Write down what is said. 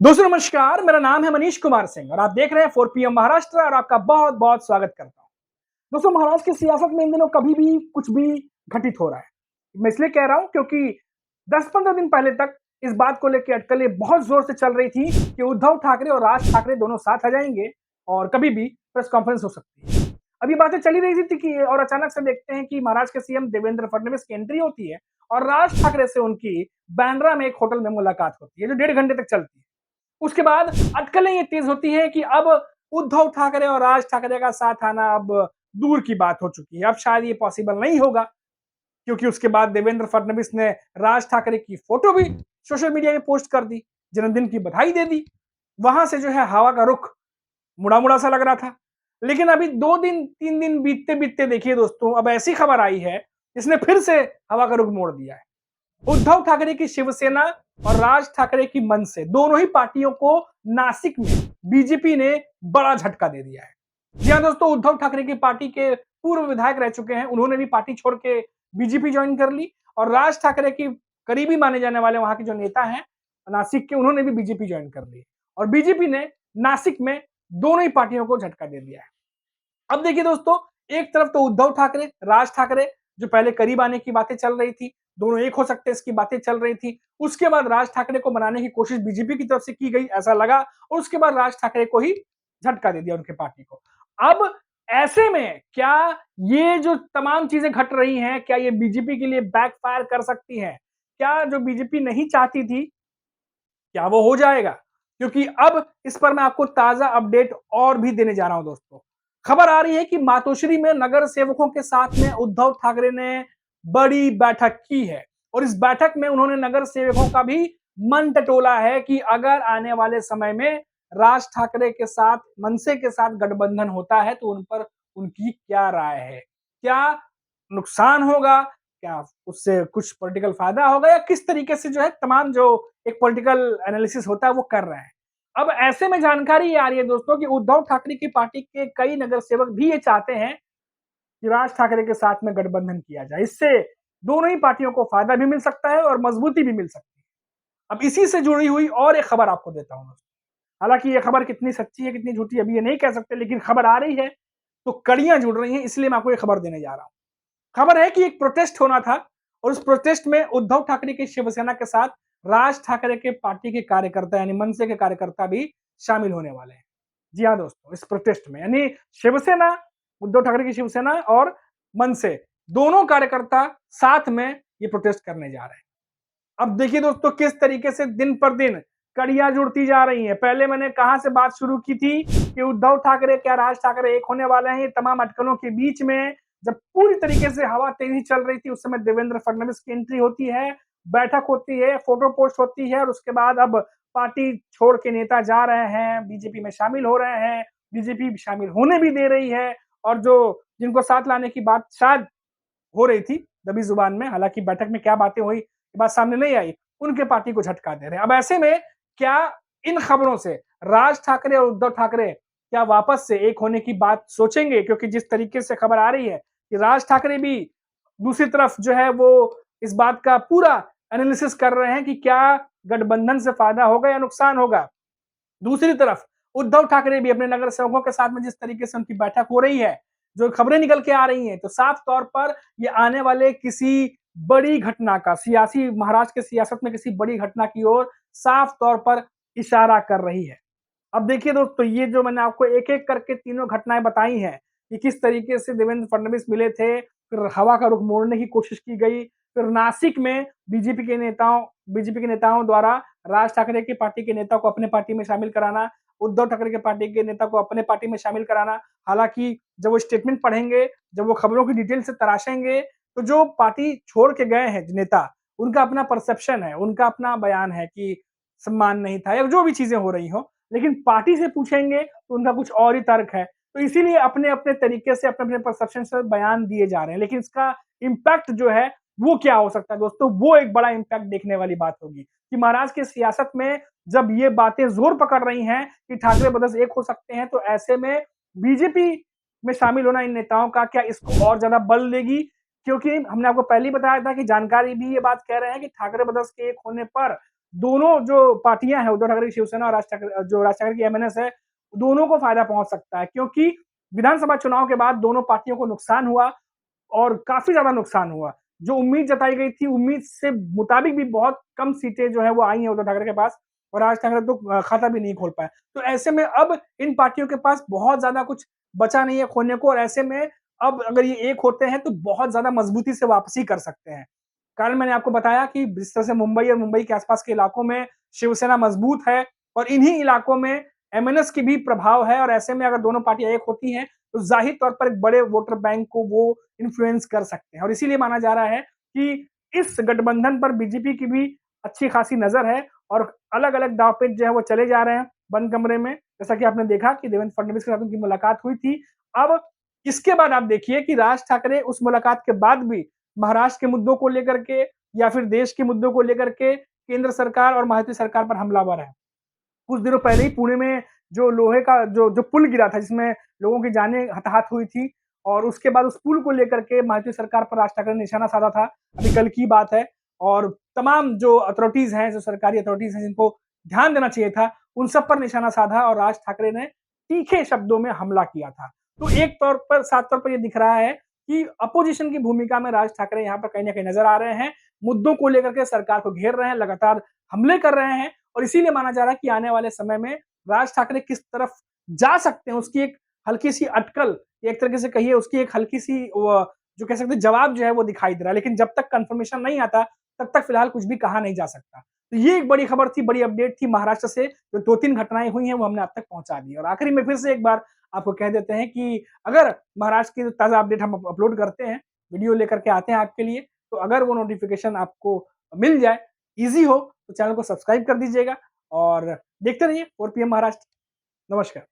दोस्तों नमस्कार, मेरा नाम है मनीष कुमार सिंह और आप देख रहे हैं 4 PM महाराष्ट्र और आपका बहुत-बहुत स्वागत करता हूं। दोस्तों महाराष्ट्र की सियासत में इन दिनों कभी भी कुछ भी घटित हो रहा है। मैं इसलिए कह रहा हूं क्योंकि 10-15 दिन पहले तक इस बात को लेकर अटकलें बहुत जोर से चल रही थी कि उद्धव ठाकरे और राज ठाकरे दोनों साथ आ जाएंगे और कभी भी प्रेस कॉन्फ्रेंस हो सकती है। अभी बातें चली रही थी कि और अचानक से देखते हैं कि महाराष्ट्र के सीएम देवेंद्र फडणवीस की एंट्री होती है और राज ठाकरे से उनकी बांद्रा में एक होटल में मुलाकात होती है जो 1.5 घंटे तक चलती है। उसके बाद अटकलें ये तेज होती हैं कि अब उद्धव ठाकरे और राज ठाकरे का साथ आना अब दूर की बात हो चुकी है। अब शायद ये पॉसिबल नहीं होगा क्योंकि उसके बाद देवेंद्र फडणवीस ने राज ठाकरे की फोटो भी सोशल मीडिया में पोस्ट कर दी, जन्मदिन की बधाई दे दी। वहां से जो है हवा का रुख मुड़ा-मुड़ा सा लग रहा था। लेकिन अभी 2 दिन 3 दिन बीतते-बीतते देखिए दोस्तों, अब ऐसी खबर आई है जिसने फिर से हवा का रुख मोड़ दिया है। उद्धव ठाकरे की शिवसेना और राज ठाकरे की मनसे दोनों ही पार्टियों को नासिक में बीजेपी ने बड़ा झटका दे दिया है। जी हाँ दोस्तों, उद्धव ठाकरे की पार्टी के पूर्व विधायक रह चुके हैं, उन्होंने भी पार्टी छोड़ के बीजेपी ज्वाइन कर ली और राज ठाकरे की करीबी माने जाने वाले वहां के जो नेता हैं नासिक के, उन्होंने भी बीजेपी ज्वाइन कर ली और बीजेपी ने नासिक में दोनों ही पार्टियों को झटका दे दिया है। अब देखिए दोस्तों, एक तरफ तो उद्धव ठाकरे, राज ठाकरे जो पहले करीब आने की बातें चल रही थी, दोनों एक हो सकते हैं इसकी बातें चल रही थी। उसके बाद राज ठाकरे को मनाने की कोशिश बीजेपी की तरफ से की गई, ऐसा लगा और उसके बाद राज ठाकरे को ही झटका दे दिया उनकी पार्टी को। अब ऐसे में क्या ये जो तमाम चीजें घट रही हैं, क्या ये बीजेपी के लिए बैकफायर कर सकती हैं? क्या जो बीजेपी नहीं चाहती थी, क्या वो हो जाएगा? क्योंकि अब इस पर मैं आपको ताजा अपडेट और भी देने जा रहा हूं दोस्तों। खबर आ रही है कि मातोश्री में नगर सेवकों के साथ में उद्धव ठाकरे ने बड़ी बैठक की है और इस बैठक में उन्होंने नगर सेवकों का भी मन टटोला है कि अगर आने वाले समय में राज ठाकरे के साथ, मनसे के साथ गठबंधन होता है तो उन पर उनकी क्या राय है? क्या नुकसान होगा? क्या उससे कुछ पॉलिटिकल फायदा होगा या किस तरीके से जो है तमाम जो एक पॉलिटिकल एनालिसिस होता है वो कर रहे हैं। अब ऐसे में जानकारी ये आ रही है दोस्तों कि उद्धव ठाकरे की पार्टी के कई नगर सेवक भी ये चाहते हैं कि राज ठाकरे के साथ में गठबंधन किया जाए। इससे दोनों ही पार्टियों को फायदा भी मिल सकता है और मजबूती भी मिल सकती है। अब इसी से जुड़ी हुई और एक खबर आपको देता हूं दोस्तों। हालांकि ये खबर कितनी सच्ची है कितनी झूठी अभी ये नहीं कह सकते, लेकिन खबर आ रही है तो कड़ियां जुड़ रही हैं, इसलिए मैं आपको ये खबर देने जा रहा हूं। खबर है कि एक प्रोटेस्ट होना था और उस प्रोटेस्ट में उद्धव ठाकरे की शिवसेना के साथ राज ठाकरे के पार्टी के कार्यकर्ता यानी मनसे के कार्यकर्ता भी शामिल होने वाले हैं। जी हाँ दोस्तों, इस प्रोटेस्ट में यानी शिवसेना, उद्धव ठाकरे की शिवसेना और मनसे दोनों कार्यकर्ता साथ में ये प्रोटेस्ट करने जा रहे हैं। अब देखिए दोस्तों किस तरीके से दिन पर दिन कड़ियां जुड़ती जा रही हैं। पहले मैंने कहां से बात शुरू की थी कि उद्धव ठाकरे क्या राज ठाकरे एक होने वाले हैं। ये तमाम अटकलों के बीच में जब पूरी तरीके से हवा तेजी चल रही थी उस समय देवेंद्र फडणवीस की एंट्री होती है, बैठक होती है, फोटो पोस्ट होती है और उसके बाद अब पार्टी छोड़ के नेता जा रहे हैं, बीजेपी में शामिल हो रहे हैं, बीजेपी शामिल होने भी दे रही है और जो जिनको साथ लाने की बात शायद हो रही थी दबी जुबान में, हालांकि बैठक में क्या बातें हुई ये बात सामने नहीं आई, उनके पार्टी को झटका दे रहे हैं। अब ऐसे में क्या इन खबरों से राज ठाकरे और उद्धव ठाकरे क्या वापस से एक होने की बात सोचेंगे? क्योंकि जिस तरीके से खबर आ रही है कि राज ठाकरे भी दूसरी तरफ जो है वो इस बात का पूरा एनालिसिस कर रहे हैं कि क्या गठबंधन से फायदा होगा या नुकसान होगा। दूसरी तरफ उद्धव ठाकरे भी अपने नगर सेवकों के साथ में जिस तरीके से उनकी बैठक हो रही है, जो खबरें निकल के आ रही हैं, तो साफ तौर पर ये आने वाले किसी बड़ी घटना का सियासी महाराष्ट्र के सियासत में किसी बड़ी घटना की ओर साफ तौर पर इशारा कर रही है। अब देखिए दोस्तों, ये जो मैंने आपको एक-एक करके तीनों घटनाएँ बताई हैं, कि किस तरीके से देवेंद्र फडणवीस मिले थे, फिर हवा का रुख मोड़ने की कोशिश की गई, फिर नासिक में बीजेपी के नेताओं द्वारा राज ठाकरे की पार्टी के नेता को अपने पार्टी में शामिल कराना, उद्धव ठाकरे के पार्टी के नेता को अपने पार्टी में शामिल कराना। हालाँकि जब वो स्टेटमेंट पढ़ेंगे, जब वो खबरों की डिटेल से तराशेंगे, तो जो पार्टी छोड़ के गए हैं नेता, उनका अपना परसेप्शन है, उनका अपना बयान है कि सम्मान नहीं था या जो भी चीज़ें हो रही हों। लेकिन पार्टी से पूछेंगे तो उनका कुछ और ही तर्क है। तो इसीलिए अपने-अपने तरीके से अपने-अपने परसेप्शन से बयान दिए जा रहे हैं। लेकिन इसका इम्पैक्ट जो है वो क्या हो सकता है दोस्तों? वो एक बड़ा इम्पैक्ट देखने वाली बात होगी कि महाराष्ट्र की सियासत में जब ये बातें ज़ोर पकड़ रही हैं कि ठाकरे ब्रदर्स एक हो सकते हैं, तो ऐसे में बीजेपी में शामिल होना इन नेताओं का क्या इसको और ज़्यादा बल देगी? क्योंकि हमने आपको पहले ही बताया था कि जानकारी भी ये बात कह रहे हैं कि ठाकरे ब्रदर्स के एक होने पर दोनों जो पार्टियाँ हैं, उद्धव ठाकरे की शिवसेना और राज ठाकरे की एमएनएस है, दोनों को फ़ायदा पहुँच सकता है क्योंकि विधानसभा चुनाव के बाद दोनों पार्टियों को नुकसान हुआ और काफ़ी ज़्यादा नुकसान हुआ। जो उम्मीद जताई गई थी, उम्मीद से मुताबिक भी बहुत कम सीटें जो हैं वो आई हैं उद्धव ठाकरे के पास और राज ठाकरे तो खाता भी नहीं खोल पाए। तो ऐसे में अब इन पार्टियों के पास बहुत ज़्यादा कुछ बचा नहीं है खोने को और ऐसे में अब अगर ये एक होते हैं तो बहुत ज़्यादा मजबूती से वापसी कर सकते हैं। कल मैंने आपको बताया कि जिस तरह से मुंबई और मुंबई के आसपास के इलाकों में शिवसेना मजबूत है और इन्हीं इलाकों में एमएनएस की भी प्रभाव है और ऐसे में अगर दोनों पार्टियां एक होती हैं तो जाहिर तौर पर एक बड़े वोटर बैंक को वो इन्फ्लुएंस कर सकते हैं और इसीलिए माना जा रहा है कि इस गठबंधन पर बीजेपी की भी अच्छी खासी नजर है और अलग-अलग दांवपेच जो है वो चले जा रहे हैं बंद कमरे में। जैसा कि आपने देखा कि देवेंद्र फडणवीस के साथ उनकी मुलाकात हुई थी। अब इसके बाद आप देखिए कि राज ठाकरे उस मुलाकात के बाद भी महाराष्ट्र के मुद्दों को लेकर के या फिर देश के मुद्दों को लेकर के केंद्र सरकार और महायुति सरकार पर हमलावर है। कुछ दिनों पहले ही पुणे में जो लोहे का जो पुल गिरा था जिसमें लोगों की जानें हताहत हुई थी और उसके बाद उस पुल को लेकर के महायुति सरकार पर राज ठाकरे ने निशाना साधा था। अभी कल की बात है और तमाम जो अथॉरिटीज़ हैं, जो सरकारी अथॉरिटीज़ हैं जिनको ध्यान देना चाहिए था, उन सब पर निशाना साधा और राज ठाकरे ने तीखे शब्दों में हमला किया था। तो एक तौर पर साफ तौर पर ये दिख रहा है कि अपोजिशन की भूमिका में राज ठाकरे यहाँ पर कहीं न कहीं नज़र आ रहे हैं। मुद्दों को लेकर के सरकार को घेर रहे हैं, लगातार हमले कर रहे हैं और इसीलिए माना जा रहा है कि आने वाले समय में राज ठाकरे किस तरफ जा सकते हैं, उसकी एक हल्की-सी अटकल, एक तरीके से कहिए उसकी एक हल्की-सी जो कह सकते हैं जवाब जो है वो दिखाई दे रहा है। लेकिन जब तक कन्फर्मेशन नहीं आता, तब तक फिलहाल कुछ भी कहा नहीं जा सकता। तो ये एक बड़ी खबर थी, बड़ी अपडेट थी महाराष्ट्र से, जो 2-3 घटनाएँ हुई हैं, वो हमने आप तक पहुँचा दी और आखिरी में फिर से एक बार आपको कह देते हैं कि अगर महाराष्ट्र की ताज़ा अपडेट हम अपलोड करते हैं, वीडियो लेकर के आते हैं आपके लिए, तो अगर वो नोटिफ़िकेशन आपको मिल जाए, ईज़ी हो, तो चैनल को सब्सक्राइब कर दीजिएगा और देखते रहिए 4 पीएम महाराष्ट्र। नमस्कार।